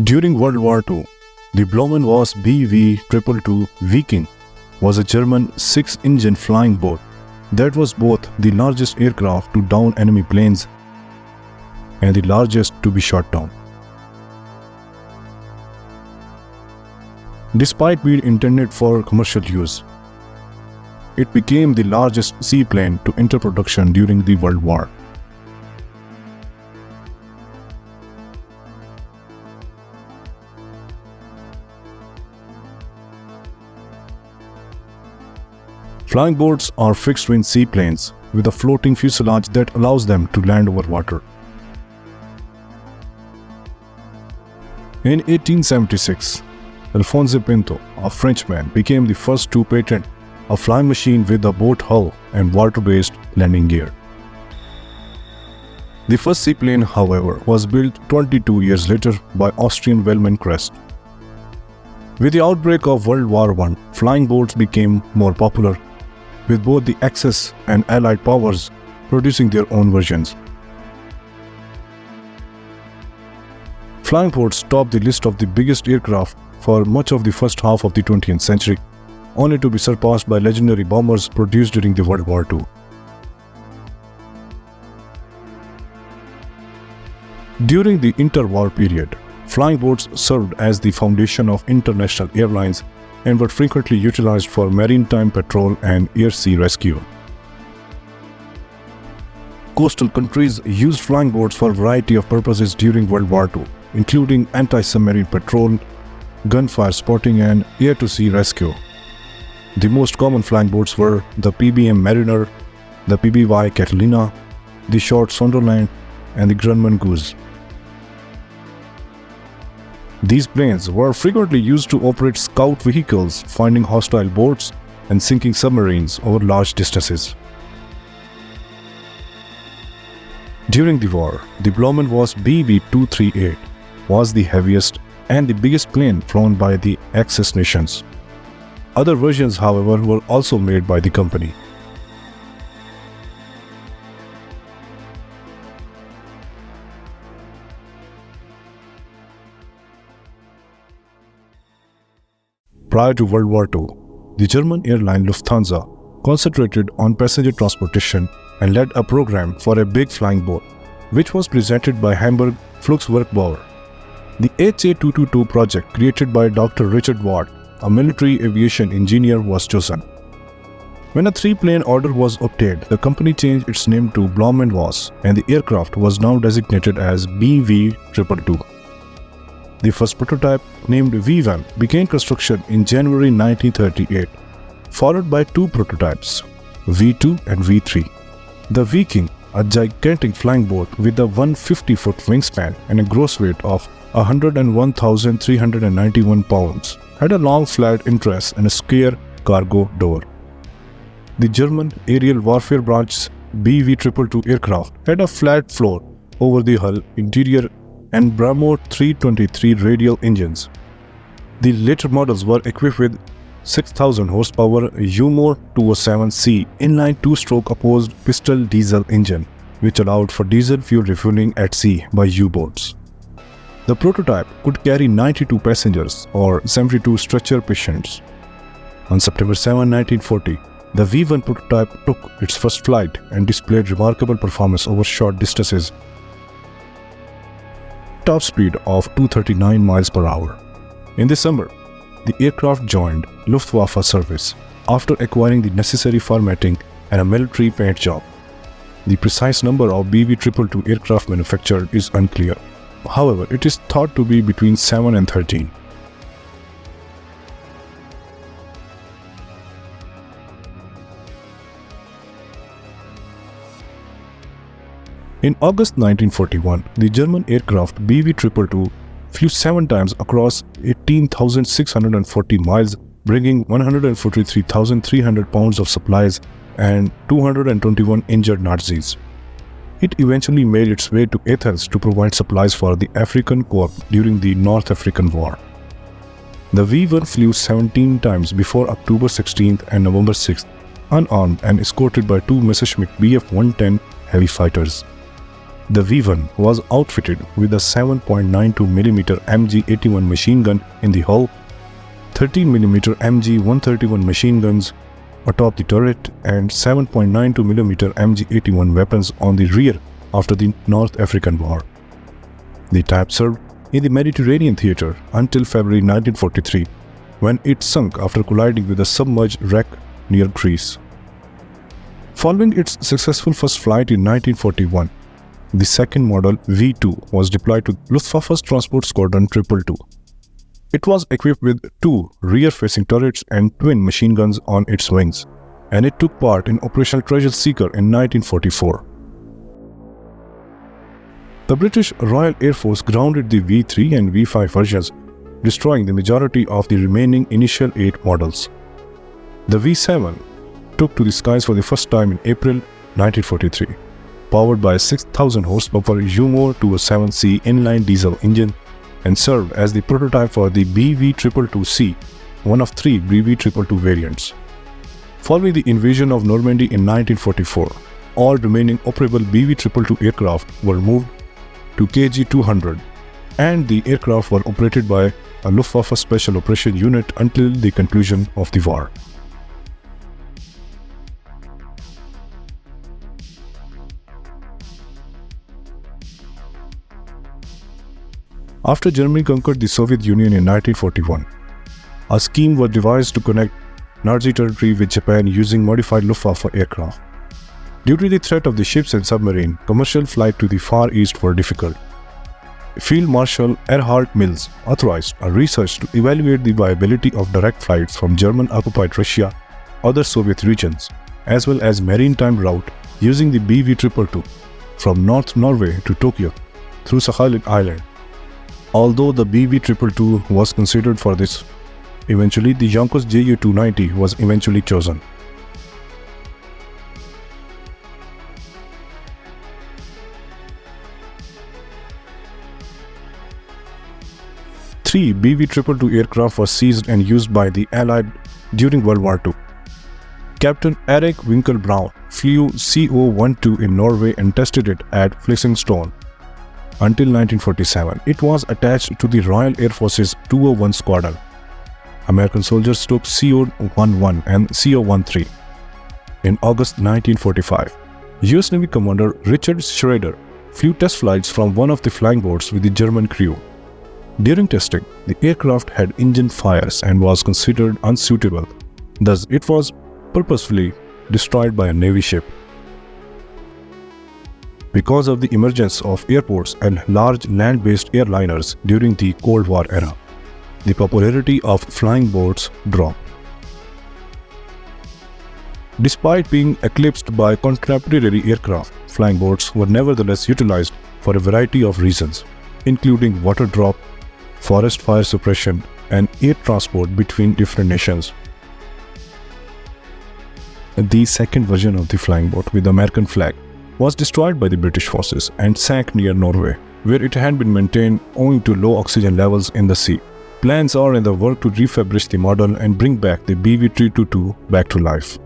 During World War II, the Blohm Voss BV WW2 Wiking was a German six-engine flying boat that was both the largest aircraft to down enemy planes and the largest to be shot down. Despite being intended for commercial use, it became the largest seaplane to enter production during the World War. Flying boats are fixed-wing seaplanes with a floating fuselage that allows them to land over water. In 1876, Alphonse Pinto, a Frenchman, became the first to patent a flying machine with a boat hull and water-based landing gear. The first seaplane, however, was built 22 years later by Austrian Vilhelm Crest. With the outbreak of World War I, flying boats became more popular, with both the Axis and Allied powers producing their own versions. Flying boats topped the list of the biggest aircraft for much of the first half of the 20th century, only to be surpassed by legendary bombers produced during the World War II. During the interwar period, flying boats served as the foundation of international airlines and were frequently utilized for maritime patrol and air-sea rescue. Coastal countries used flying boats for a variety of purposes during World War II, including anti-submarine patrol, gunfire spotting, and air-to-sea rescue. The most common flying boats were the PBM Mariner, the PBY Catalina, the short Sunderland, and the Grumman goose. These planes were frequently used to operate scout vehicles, finding hostile boats and sinking submarines over large distances. During the war, the Blohm Voss BV-238 was the heaviest and the biggest plane flown by the Axis nations. Other versions, however, were also made by the company. Prior to World War II, the German airline Lufthansa concentrated on passenger transportation and led a program for a big flying boat, which was presented by Hamburg Flugzeugwerkbauer. The HA222 project, created by Dr. Richard Watt, a military aviation engineer, was chosen. When a three-plane order was obtained, the company changed its name to Blohm Voss, and the aircraft was now designated as BV-222. The first prototype, named V1, began construction in January 1938, followed by two prototypes, V2 and V3. The Wiking, a gigantic flying boat with a 150-foot wingspan and a gross weight of 101,391 pounds, had a long flat interior and a square cargo door. The German aerial warfare branch's BV-222 aircraft had a flat floor over the hull interior and Brahmo 323 radial engines. The later models were equipped with 6,000 horsepower U-Moore 207C inline two-stroke opposed piston diesel engine, which allowed for diesel fuel refueling at sea by U-boats. The prototype could carry 92 passengers or 72 stretcher patients. On September 7, 1940, the V1 prototype took its first flight and displayed remarkable performance over short distances. Top speed of 239 miles per hour. In December, the aircraft joined Luftwaffe service after acquiring the necessary formatting and a military paint job. The precise number of BV-222 aircraft manufactured is unclear. However, it is thought to be between 7 and 13. In August 1941, the German aircraft BV-222 flew 7 times across 18,640 miles, bringing 143,300 pounds of supplies and 221 injured Nazis. It eventually made its way to Athens to provide supplies for the African Corps during the North African War. The V1 flew 17 times before October 16th and November 6th, unarmed and escorted by two Messerschmitt Bf-110 heavy fighters. The V1 was outfitted with a 7.92mm MG81 machine gun in the hull, 13mm MG131 machine guns atop the turret, and 7.92mm MG81 weapons on the rear after the North African War. The type served in the Mediterranean theatre until February 1943, when it sunk after colliding with a submerged wreck near Greece. Following its successful first flight in 1941, the second model V2 was deployed to Luftwaffe's Transport Squadron 222. It was equipped with two rear-facing turrets and twin machine guns on its wings, and it took part in Operation Treasure Seeker in 1944. The British Royal Air Force grounded the V3 and V5 versions, destroying the majority of the remaining initial 8 models. The V7 took to the skies for the first time in April 1943, powered by a 6,000 horsepower U-207C inline diesel engine, and served as the prototype for the BV222C, one of 3 BV222 variants. Following the invasion of Normandy in 1944, all remaining operable BV222 aircraft were moved to KG-200, and the aircraft were operated by a Luftwaffe Special Operation Unit until the conclusion of the war. After Germany conquered the Soviet Union in 1941, a scheme was devised to connect Nazi territory with Japan using modified Luftwaffe aircraft. Due to the threat of the ships and submarine, commercial flight to the Far East were difficult. Field Marshal Erhard Mills authorized a research to evaluate the viability of direct flights from German-occupied Russia, other Soviet regions, as well as maritime route using the BV222 from North Norway to Tokyo through Sakhalin Island. Although the BV222 was considered for this, eventually the Yonkers Ju-290 was eventually chosen. Three BV222 aircraft were seized and used by the Allied during World War II. Captain Erik Winkel-Brown flew CO-12 in Norway and tested it at Flesingstone. Until 1947, it was attached to the Royal Air Force's 201 Squadron. American soldiers took CO-11 and CO-13. In August 1945, US Navy Commander Richard Schrader flew test flights from one of the flying boats with the German crew. During testing, the aircraft had engine fires and was considered unsuitable. Thus, it was purposefully destroyed by a Navy ship. Because of the emergence of airports and large land-based airliners during the Cold War era, the popularity of flying boats dropped. Despite being eclipsed by contemporary aircraft, flying boats were nevertheless utilized for a variety of reasons, including water drop, forest fire suppression, and air transport between different nations. The second version of the flying boat with the American flag was destroyed by the British forces and sank near Norway, where it had been maintained owing to low oxygen levels in the sea. Plans are in the work to refurbish the model and bring back the BV222 back to life.